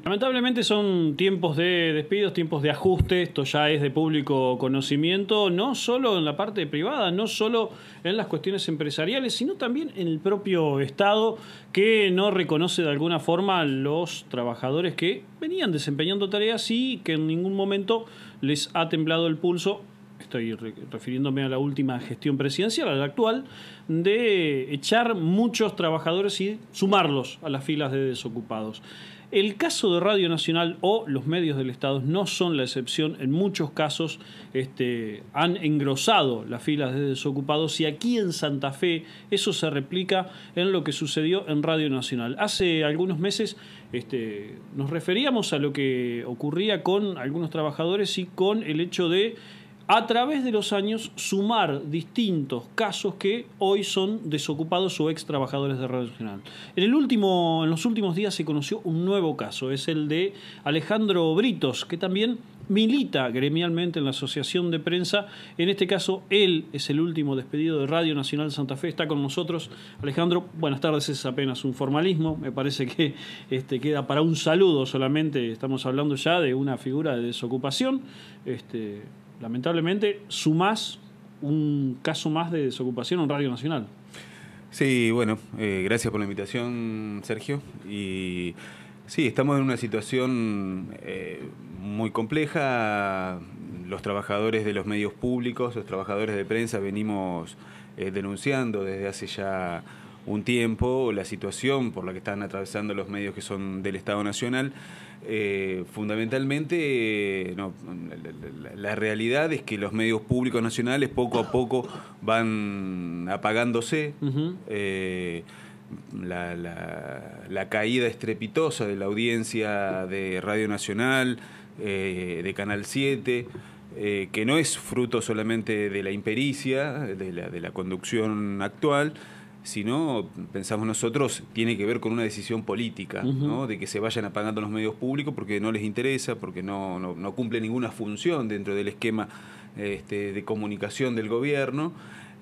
Lamentablemente son tiempos de despidos, tiempos de ajuste, esto ya es de público conocimiento, no solo en la parte privada, no solo en las cuestiones empresariales, sino también en el propio Estado, que no reconoce de alguna forma a los trabajadores que venían desempeñando tareas y que en ningún momento les ha temblado el pulso. Estoy refiriéndome a la última gestión presidencial, a la actual, de echar muchos trabajadores y sumarlos a las filas de desocupados. El caso de Radio Nacional o los medios del Estado no son la excepción. En muchos casos han engrosado las filas de desocupados, y aquí en Santa Fe eso se replica en lo que sucedió en Radio Nacional. Hace algunos meses nos referíamos a lo que ocurría con algunos trabajadores y con el hecho de, a través de los años, sumar distintos casos que hoy son desocupados o ex trabajadores de Radio Nacional. En los últimos días se conoció un nuevo caso, es el de Alejandro Britos, que también milita gremialmente en la Asociación de Prensa. En este caso, él es el último despedido de Radio Nacional Santa Fe. Está con nosotros. Alejandro, buenas tardes. Es apenas un formalismo. Me parece que queda para un saludo solamente. Estamos hablando ya de una figura de desocupación. Lamentablemente, sumás un caso más de desocupación en Radio Nacional. Sí, bueno, gracias por la invitación, Sergio. Y sí, estamos en una situación muy compleja. Los trabajadores de los medios públicos, los trabajadores de prensa, venimos denunciando desde hace ya un tiempo la situación por la que están atravesando los medios que son del Estado Nacional. Fundamentalmente, la realidad es que los medios públicos nacionales poco a poco van apagándose. La caída estrepitosa de la audiencia de Radio Nacional, de Canal 7, que no es fruto solamente de la impericia, de la conducción actual, sino, pensamos nosotros, tiene que ver con una decisión política, ¿no? De que se vayan apagando los medios públicos porque no les interesa, porque no cumple ninguna función dentro del esquema de comunicación del gobierno,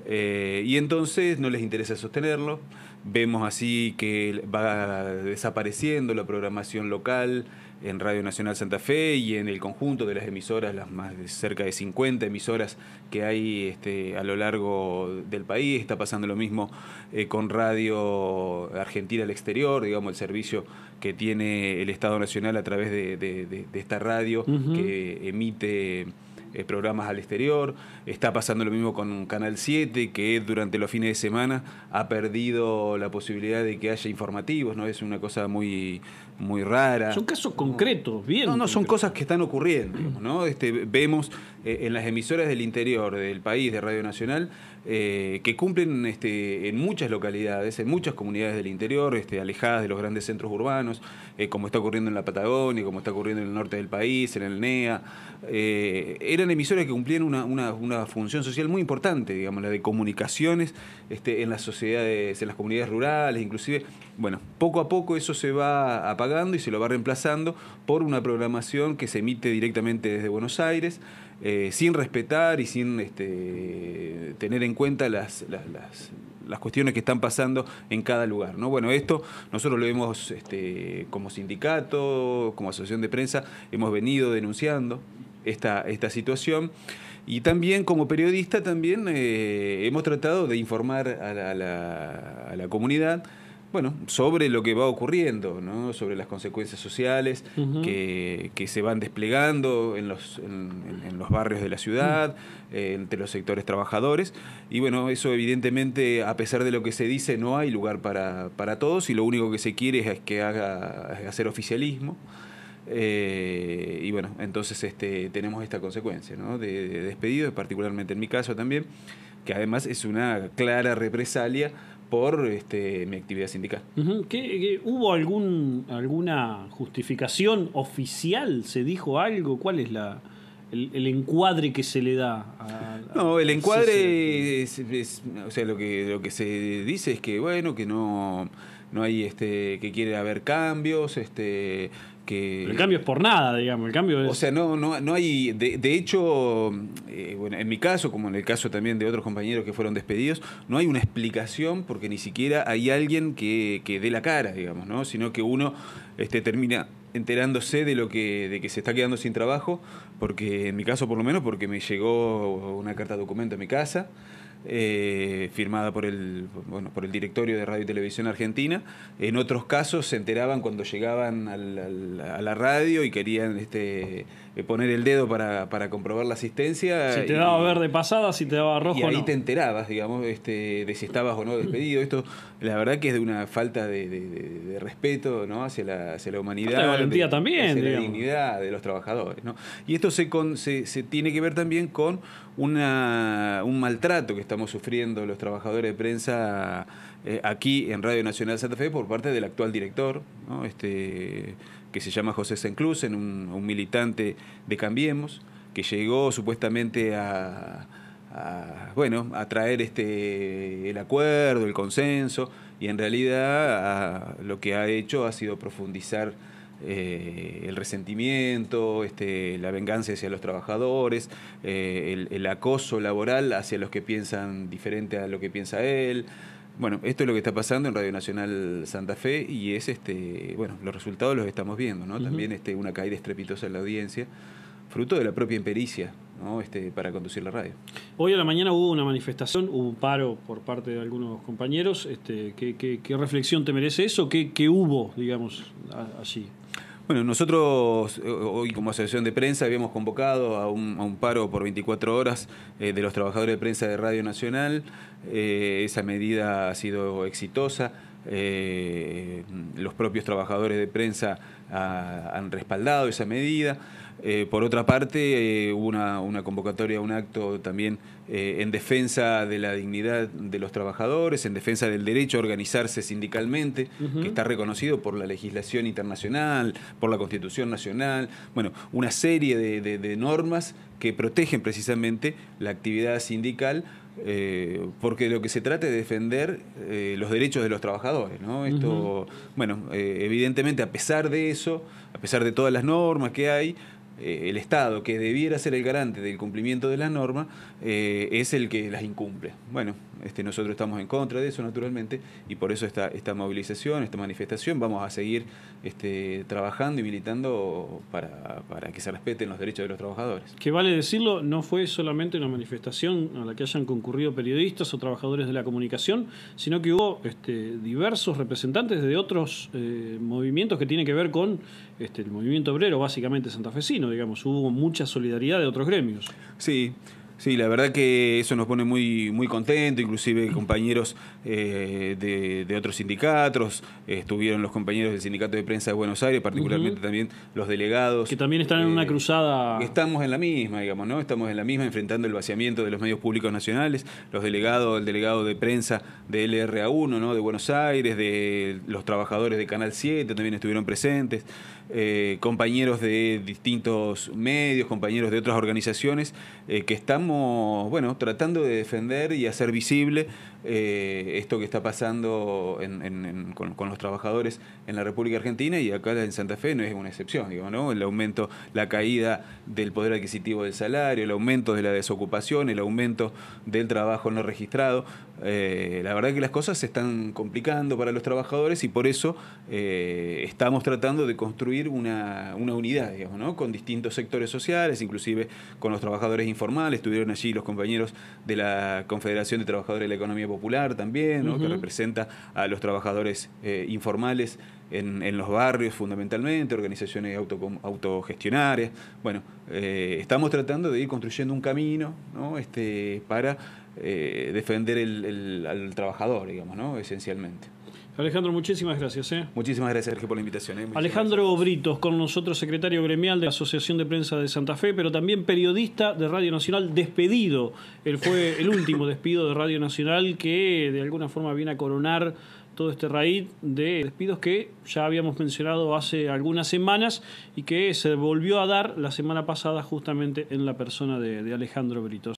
y entonces no les interesa sostenerlo. Vemos así que va desapareciendo la programación local en Radio Nacional Santa Fe y en el conjunto de las emisoras, las más de cerca de 50 emisoras que hay a lo largo del país. Está pasando lo mismo con Radio Argentina al Exterior, digamos, el servicio que tiene el Estado Nacional a través de esta radio que emite programas al exterior. Está pasando lo mismo con Canal 7, que durante los fines de semana ha perdido la posibilidad de que haya informativos, ¿no? Es una cosa muy rara. Son casos concretos, bien. No, son cosas que están ocurriendo, ¿no? Vemos en las emisoras del interior del país de Radio Nacional que cumplen en muchas localidades, en muchas comunidades del interior, alejadas de los grandes centros urbanos, como está ocurriendo en la Patagonia, como está ocurriendo en el norte del país, en el NEA. Eran emisoras que cumplían una función social muy importante, digamos, la de comunicaciones en las sociedades, en las comunidades rurales, inclusive. Bueno, poco a poco eso se va apagando y se lo va reemplazando por una programación que se emite directamente desde Buenos Aires, sin respetar y sin tener en cuenta las cuestiones que están pasando en cada lugar, ¿no? Bueno, esto nosotros lo hemos, como sindicato, como asociación de prensa, hemos venido denunciando esta situación, y también como periodista también hemos tratado de informar a la comunidad, bueno, sobre lo que va ocurriendo, ¿no? Sobre las consecuencias sociales que se van desplegando en los barrios de la ciudad, entre los sectores trabajadores. Y bueno, eso evidentemente, a pesar de lo que se dice, no hay lugar para todos, y lo único que se quiere es que hacer oficialismo. Y bueno, entonces tenemos esta consecuencia, ¿no? de despido, particularmente en mi caso también, que además es una clara represalia por mi actividad sindical. ¿Hubo alguna justificación oficial? ¿Se dijo algo? ¿Cuál es el encuadre que se le da? No, el encuadre o sea, lo que se dice es que, bueno, que no hay que quiere haber cambios, Pero el cambio es por nada, digamos. El cambio es... O sea, no hay... De hecho, bueno, en mi caso, como en el caso también de otros compañeros que fueron despedidos, no hay una explicación, porque ni siquiera hay alguien que dé la cara, digamos, ¿no? Sino que uno termina enterándose de que se está quedando sin trabajo, porque en mi caso por lo menos, porque me llegó una carta documento a mi casa, firmada por por el directorio de Radio y Televisión Argentina. En otros casos se enteraban cuando llegaban a la radio y querían poner el dedo para comprobar la asistencia. Si te daba verde pasada, si te daba rojo, y ahí no. te enterabas, digamos, de si estabas o no despedido. Esto, la verdad que es de una falta de respeto, ¿no? hacia la humanidad. Falta de valentía también, hacia la digamos. dignidad de los trabajadores, ¿no? Y esto se tiene que ver también con un maltrato que estamos sufriendo los trabajadores de prensa aquí en Radio Nacional Santa Fe por parte del actual director, ¿no? Que se llama José Senclusen, un militante de Cambiemos, que llegó supuestamente a traer el acuerdo, el consenso, y en realidad lo que ha hecho ha sido profundizar el resentimiento, la venganza hacia los trabajadores, el acoso laboral hacia los que piensan diferente a lo que piensa él. Bueno, esto es lo que está pasando en Radio Nacional Santa Fe y es los resultados los estamos viendo, ¿no? También una caída estrepitosa en la audiencia, fruto de la propia impericia, ¿no? Para conducir la radio. Hoy a la mañana hubo una manifestación, hubo un paro por parte de algunos compañeros. ¿Qué reflexión te merece eso? ¿Qué hubo, digamos, allí? Bueno, nosotros hoy como asociación de prensa habíamos convocado a un paro por 24 horas de los trabajadores de prensa de Radio Nacional. Esa medida ha sido exitosa. Los propios trabajadores de prensa han respaldado esa medida. Por otra parte, hubo una convocatoria, un acto también en defensa de la dignidad de los trabajadores, en defensa del derecho a organizarse sindicalmente, que está reconocido por la legislación internacional, por la Constitución Nacional, bueno, una serie de normas que protegen precisamente la actividad sindical, porque lo que se trata es de defender los derechos de los trabajadores, ¿no? Esto, evidentemente a pesar de eso, a pesar de todas las normas que hay, el Estado, que debiera ser el garante del cumplimiento de las normas, es el que las incumple. Bueno, nosotros estamos en contra de eso, naturalmente, y por eso esta movilización, esta manifestación, vamos a seguir trabajando y militando para que se respeten los derechos de los trabajadores. Que vale decirlo, no fue solamente una manifestación a la que hayan concurrido periodistas o trabajadores de la comunicación, sino que hubo diversos representantes de otros movimientos que tienen que ver con el movimiento obrero, básicamente santafesino, digamos. Hubo mucha solidaridad de otros gremios. Sí. Sí, la verdad que eso nos pone muy, muy contentos, inclusive compañeros de otros sindicatos, estuvieron los compañeros del Sindicato de Prensa de Buenos Aires, particularmente también los delegados. Que también están en una cruzada. Estamos en la misma, digamos, ¿no? Estamos en la misma enfrentando el vaciamiento de los medios públicos nacionales, el delegado de prensa de LRA1, ¿no? De Buenos Aires, de los trabajadores de Canal 7 también estuvieron presentes, compañeros de distintos medios, compañeros de otras organizaciones, que estamos tratando de defender y hacer visible esto que está pasando con los trabajadores en la República Argentina, y acá en Santa Fe no es una excepción, digamos, ¿no? El aumento, la caída del poder adquisitivo del salario, el aumento de la desocupación, el aumento del trabajo no registrado. La verdad que las cosas se están complicando para los trabajadores y por eso estamos tratando de construir una unidad, digamos, ¿no? Con distintos sectores sociales, inclusive con los trabajadores informales. Estuvieron allí los compañeros de la Confederación de Trabajadores de la Economía Popular también, ¿no? Que representa a los trabajadores informales en los barrios fundamentalmente, organizaciones autogestionarias. Bueno, estamos tratando de ir construyendo un camino, ¿no? Para defender al trabajador, digamos, ¿no? Esencialmente. Alejandro, muchísimas gracias. Muchísimas gracias, Sergio, por la invitación. Alejandro Britos, con nosotros, secretario gremial de la Asociación de Prensa de Santa Fe, pero también periodista de Radio Nacional, despedido. Él fue el último despido de Radio Nacional que de alguna forma viene a coronar todo este raíz de despidos que ya habíamos mencionado hace algunas semanas y que se volvió a dar la semana pasada justamente en la persona de Alejandro Britos.